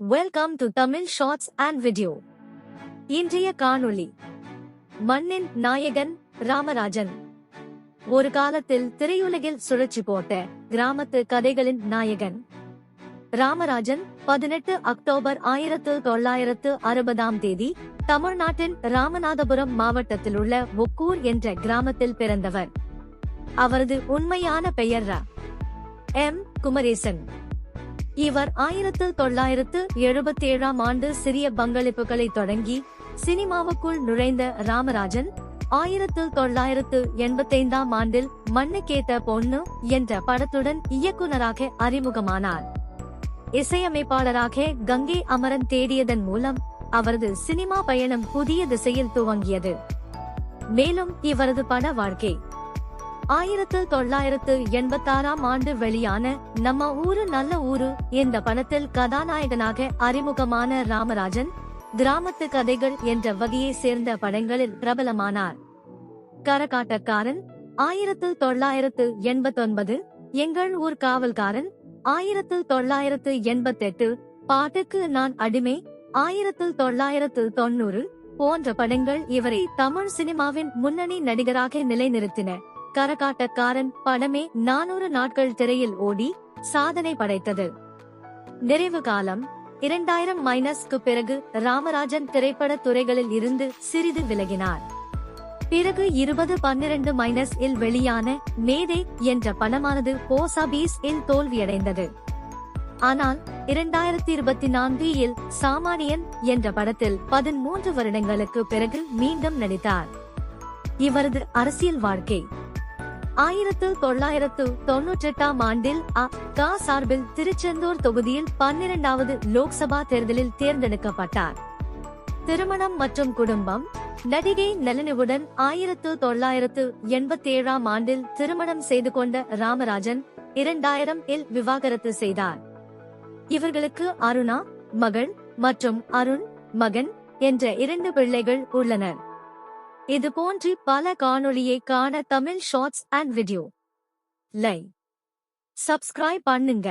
Welcome to Tamil shorts and video. இன்றைய காணொளி மண்ணின் நாயகன் ராமராஜன். ஒரு காலத்தில் திரையுலகில் சுழற்சி போட்ட கிராமத்து கதைகளின் நாயகன் ராமராஜன் 18 அக்டோபர் 1960 தமிழ்நாட்டின் ராமநாதபுரம் மாவட்டத்தில் உள்ள ஒக்கூர் என்ற கிராமத்தில் பிறந்தவர். அவரது உண்மையான பெயர் எம். குமரேசன். இவர் 1977 ஆண்டு சிறிய பங்களிப்புகளை தொடங்கி சினிமாவுக்குள் நுழைந்த ராமராஜன் 1985 ஆண்டில் மண்ணுக்கேத்த பொண்ணு என்ற படத்துடன் இயக்குனராக அறிமுகமானார். இசையமைப்பாளராக கங்கை அமரன் தேடியதன் மூலம் அவரது சினிமா பயணம் புதிய திசையில் துவங்கியது. மேலும் இவரது பட வாழ்க்கை 1986 ஆண்டு வெளியான நம்ம ஊரு நல்ல ஊரு இந்த படத்தில் கதாநாயகனாக அறிமுகமான ராமராஜன் கிராமத்து கதைகள் என்ற வகையை சேர்ந்த படங்களில் பிரபலமானார். கரகாட்டக்காரன் 1989, எங்கள் ஊர் காவல்காரன் 1988, பாட்டுக்கு நான் அடிமை 1990 போன்ற படங்கள் இவரை தமிழ் சினிமாவின் முன்னணி நடிகராக நிலைநிறுத்தின. கரகாட்டக்காரன் படமே 400 நாட்கள் திரையில் ஓடி சாதனை படைத்தது. நிறைவு காலம் 2000 பிறகு ராமராஜன் திரைப்பட துறைகளில் இருந்து சிறிது விலகினார். பிறகு 2012 இல் வெளியான மேதை என்ற படமானது பாக்ஸ் ஆபீஸ் இல் தோல்வியடைந்தது. ஆனால் 2024 இல் சாமானியன் என்ற படத்தில் 13 வருடங்களுக்கு பிறகு மீண்டும் நடித்தார். இவரது அரசியல் வாழ்க்கை 1998 ஆண்டில் அ.க. சார்பில் திருச்செந்தூர் தொகுதியில் 12வது லோக்சபா தேர்தலில் தேர்ந்தெடுக்கப்பட்டார். திருமணம் மற்றும் குடும்பம். நடிகை நளினியுடன் 1987 ஆண்டில் திருமணம் செய்து கொண்ட ராமராஜன் 2000 இல் விவாகரத்து செய்தார். இவர்களுக்கு அருணா மகள் மற்றும் அருண் மகன் என்ற 2 பிள்ளைகள் உள்ளனர். இது போன்று பல காணொளியை காண Tamil shorts and video like subscribe பண்ணுங்க.